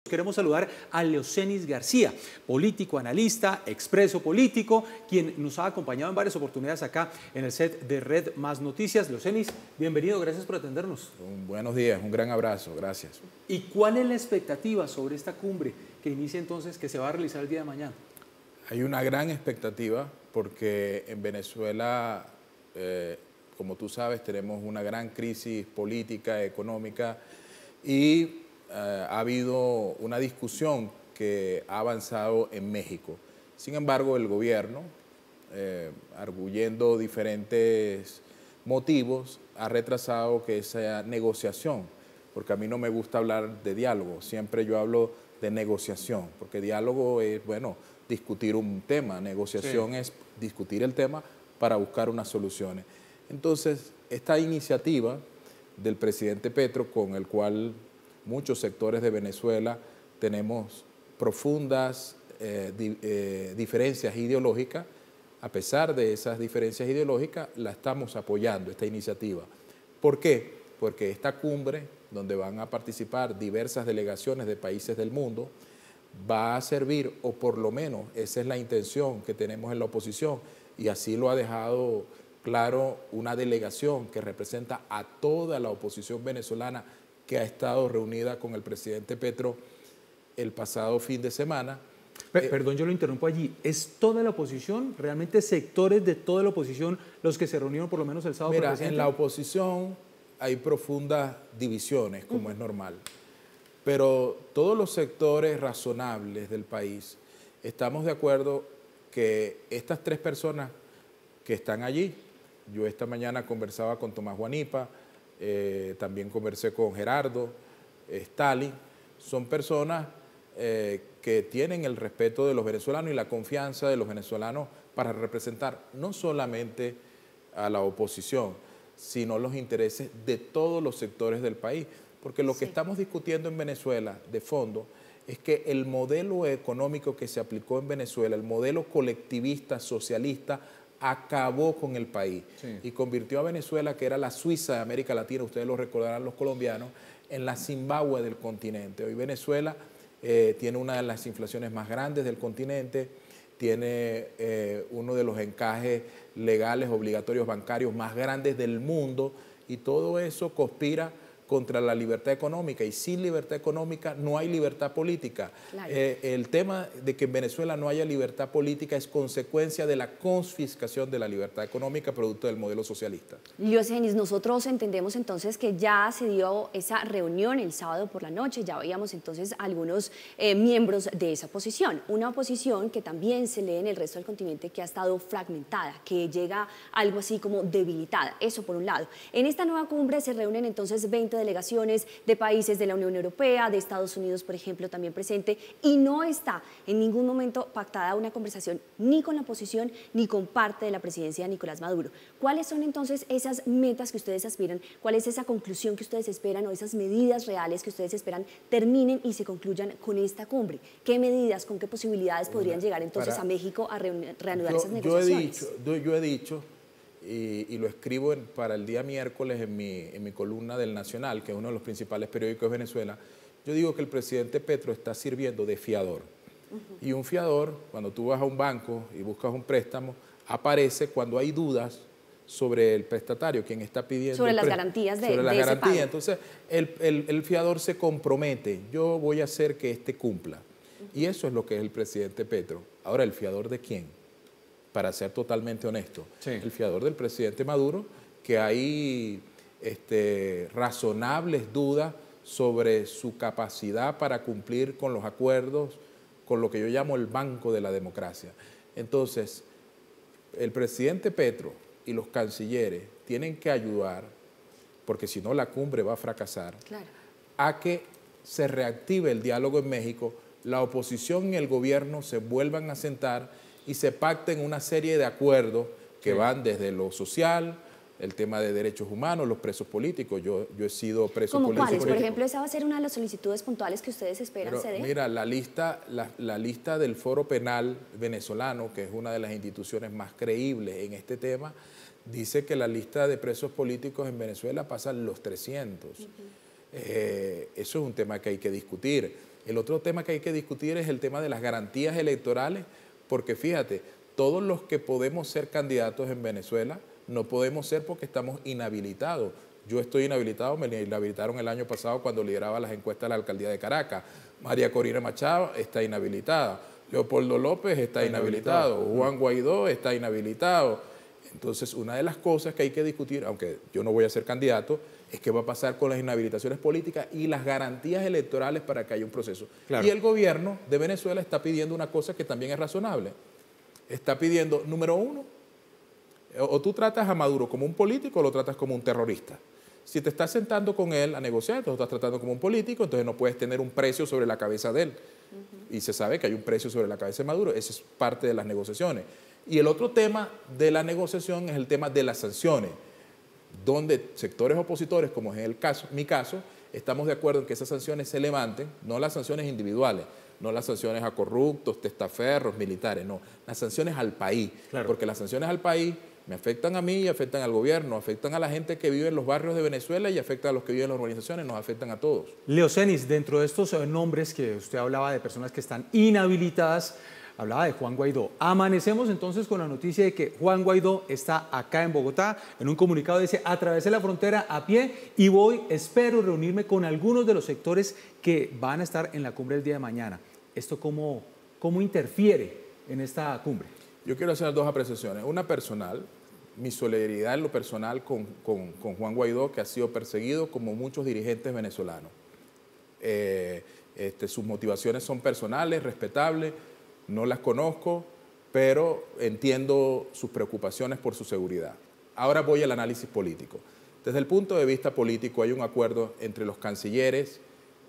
Queremos saludar a Leocenis García, político, analista, expreso político, quien nos ha acompañado en varias oportunidades acá en el set de Red Más Noticias. Leocenis, bienvenido, gracias por atendernos. Buenos días, un gran abrazo, gracias. ¿Y cuál es la expectativa sobre esta cumbre que inicia entonces, que se va a realizar el día de mañana? Hay una gran expectativa porque en Venezuela, como tú sabes, tenemos una gran crisis política, económica y ha habido una discusión que ha avanzado en México. Sin embargo, el gobierno, arguyendo diferentes motivos, ha retrasado que esa negociación, porque a mí no me gusta hablar de diálogo, siempre yo hablo de negociación, porque diálogo es, bueno, discutir un tema, negociación es discutir el tema para buscar unas soluciones. Entonces, esta iniciativa del presidente Petro, con el cual muchos sectores de Venezuela tenemos profundas diferencias ideológicas. A pesar de esas diferencias ideológicas, la estamos apoyando, esta iniciativa. ¿Por qué? Porque esta cumbre, donde van a participar diversas delegaciones de países del mundo, va a servir, o por lo menos esa es la intención que tenemos en la oposición, y así lo ha dejado claro una delegación que representa a toda la oposición venezolana, que ha estado reunida con el presidente Petro el pasado fin de semana. Perdón, yo lo interrumpo allí. ¿Es toda la oposición, realmente sectores de toda la oposición los que se reunieron por lo menos el sábado? Mira, en la oposición hay profundas divisiones, como es normal, pero todos los sectores razonables del país estamos de acuerdo que estas tres personas que están allí, yo esta mañana conversaba con Tomás Guanipa, también conversé con Gerardo, Stalin, son personas que tienen el respeto de los venezolanos y la confianza de los venezolanos para representar no solamente a la oposición, sino los intereses de todos los sectores del país. Porque lo que estamos discutiendo en Venezuela de fondo es que el modelo económico que se aplicó en Venezuela, el modelo colectivista, socialista, acabó con el país y convirtió a Venezuela, que era la Suiza de América Latina, ustedes lo recordarán los colombianos, en la Zimbabue del continente. Hoy Venezuela tiene una de las inflaciones más grandes del continente, tiene uno de los encajes legales obligatorios bancarios más grandes del mundo, y todo eso conspira contra la libertad económica, y sin libertad económica no hay libertad política. Claro. El tema de que en Venezuela no haya libertad política es consecuencia de la confiscación de la libertad económica producto del modelo socialista. Leocenis, nosotros entendemos entonces que ya se dio esa reunión el sábado por la noche, ya veíamos entonces algunos miembros de esa oposición, una oposición que también se lee en el resto del continente, que ha estado fragmentada, que llega algo así como debilitada, eso por un lado. En esta nueva cumbre se reúnen entonces 20 delegaciones de países de la Unión Europea, de Estados Unidos, por ejemplo, también presente, y no está en ningún momento pactada una conversación ni con la oposición ni con parte de la presidencia de Nicolás Maduro. ¿Cuáles son entonces esas metas que ustedes aspiran? ¿Cuál es esa conclusión que ustedes esperan, o esas medidas reales que ustedes esperan terminen y se concluyan con esta cumbre? ¿Qué medidas, con qué posibilidades podrían llegar entonces a México a reanudar esas negociaciones? Yo he dicho y lo escribo para el día miércoles en mi columna del Nacional, que es uno de los principales periódicos de Venezuela. Yo digo que el presidente Petro está sirviendo de fiador. Y un fiador, cuando tú vas a un banco y buscas un préstamo, aparece cuando hay dudas sobre el prestatario, quien está pidiendo sobre las garantías de ese pago. Entonces, el fiador se compromete, yo voy a hacer que este cumpla. Y eso es lo que es el presidente Petro. Ahora, ¿el fiador de quién? Para ser totalmente honesto, el fiador del presidente Maduro, que hay razonables dudas sobre su capacidad para cumplir con los acuerdos, con lo que yo llamo el banco de la democracia. Entonces, el presidente Petro y los cancilleres tienen que ayudar, porque si no la cumbre va a fracasar, a que se reactive el diálogo en México, la oposición y el gobierno se vuelvan a sentar y se pacten una serie de acuerdos que van desde lo social, el tema de derechos humanos, los presos políticos. Yo he sido preso político. ¿Cómo cuáles? Por ejemplo, esa va a ser una de las solicitudes puntuales que ustedes esperan ceder. Mira, la lista del Foro Penal venezolano, que es una de las instituciones más creíbles en este tema, dice que la lista de presos políticos en Venezuela pasa los 300. Eso es un tema que hay que discutir. El otro tema que hay que discutir es el tema de las garantías electorales, porque fíjate, todos los que podemos ser candidatos en Venezuela no podemos ser porque estamos inhabilitados. Yo estoy inhabilitado, me inhabilitaron el año pasado cuando lideraba las encuestas de la alcaldía de Caracas. María Corina Machado está inhabilitada. Leopoldo López está inhabilitado. Juan Guaidó está inhabilitado. Entonces, una de las cosas que hay que discutir, aunque yo no voy a ser candidato, es qué va a pasar con las inhabilitaciones políticas y las garantías electorales para que haya un proceso. Claro. Y el gobierno de Venezuela está pidiendo una cosa que también es razonable. Está pidiendo, número uno, o tú tratas a Maduro como un político o lo tratas como un terrorista. Si te estás sentando con él a negociar, entonces lo estás tratando como un político, entonces no puedes tener un precio sobre la cabeza de él. Y se sabe que hay un precio sobre la cabeza de Maduro, eso es parte de las negociaciones. Y el otro tema de la negociación es el tema de las sanciones, donde sectores opositores, como es mi caso, estamos de acuerdo en que esas sanciones se levanten, no las sanciones individuales, no las sanciones a corruptos, testaferros, militares, no, las sanciones al país, claro. Porque las sanciones al país me afectan a mí y afectan al gobierno, afectan a la gente que vive en los barrios de Venezuela y afectan a los que viven en las urbanizaciones, nos afectan a todos. Leocenis, dentro de estos nombres que usted hablaba de personas que están inhabilitadas, hablaba de Juan Guaidó. Amanecemos entonces con la noticia de que Juan Guaidó está acá en Bogotá. En un comunicado dice, atravesé la frontera a pie y espero reunirme con algunos de los sectores que van a estar en la cumbre el día de mañana. ¿Esto cómo interfiere en esta cumbre? Yo quiero hacer dos apreciaciones. Una personal, mi solidaridad en lo personal con Juan Guaidó, que ha sido perseguido como muchos dirigentes venezolanos. Sus motivaciones son personales, respetables, no las conozco, pero entiendo sus preocupaciones por su seguridad. Ahora voy al análisis político. Desde el punto de vista político hay un acuerdo entre los cancilleres,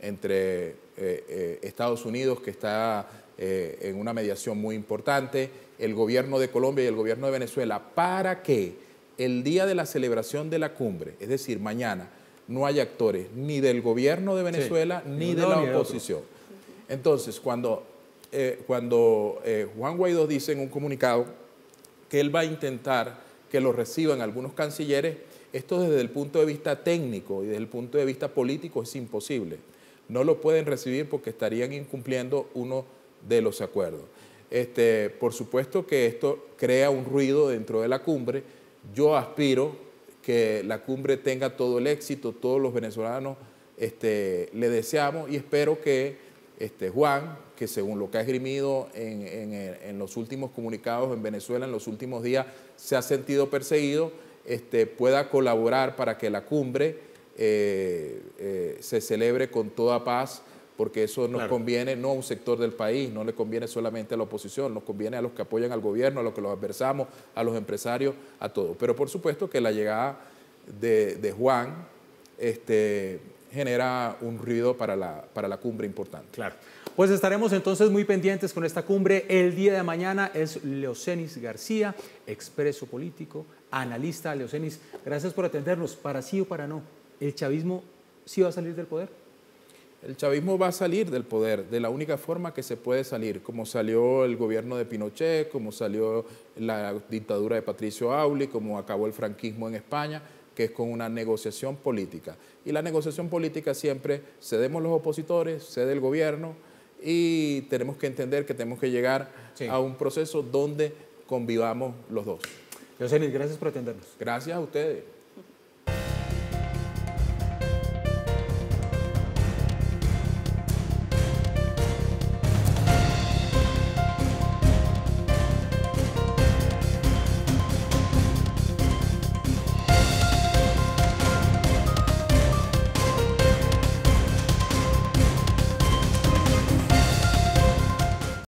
entre Estados Unidos, que está en una mediación muy importante, el gobierno de Colombia y el gobierno de Venezuela, para que el día de la celebración de la cumbre, es decir, mañana, no haya actores ni del gobierno de Venezuela ni de la oposición. Entonces, cuando Juan Guaidó dice en un comunicado que él va a intentar que lo reciban algunos cancilleres, esto desde el punto de vista técnico y desde el punto de vista político es imposible. No lo pueden recibir porque estarían incumpliendo uno de los acuerdos. Por supuesto que esto crea un ruido dentro de la cumbre. Yo aspiro que la cumbre tenga todo el éxito, todos los venezolanos le deseamos y espero que Juan, que según lo que ha esgrimido en los últimos comunicados en Venezuela, en los últimos días, se ha sentido perseguido, pueda colaborar para que la cumbre se celebre con toda paz, porque eso nos conviene no a un sector del país, no le conviene solamente a la oposición, nos conviene a los que apoyan al gobierno, a los que los adversamos, a los empresarios, a todos. Pero por supuesto que la llegada de Juan genera un ruido para la cumbre importante. Claro. Pues estaremos entonces muy pendientes con esta cumbre. El día de mañana es Leocenis García, expreso político, analista. Leocenis, gracias por atendernos. Para sí o para no, ¿el chavismo sí va a salir del poder? El chavismo va a salir del poder de la única forma que se puede salir, como salió el gobierno de Pinochet, como salió la dictadura de Patricio Auli, como acabó el franquismo en España, que es con una negociación política. Y la negociación política siempre cedemos los opositores, cede el gobierno y tenemos que entender que tenemos que llegar a un proceso donde convivamos los dos. Leocenis, gracias por atendernos. Gracias a ustedes.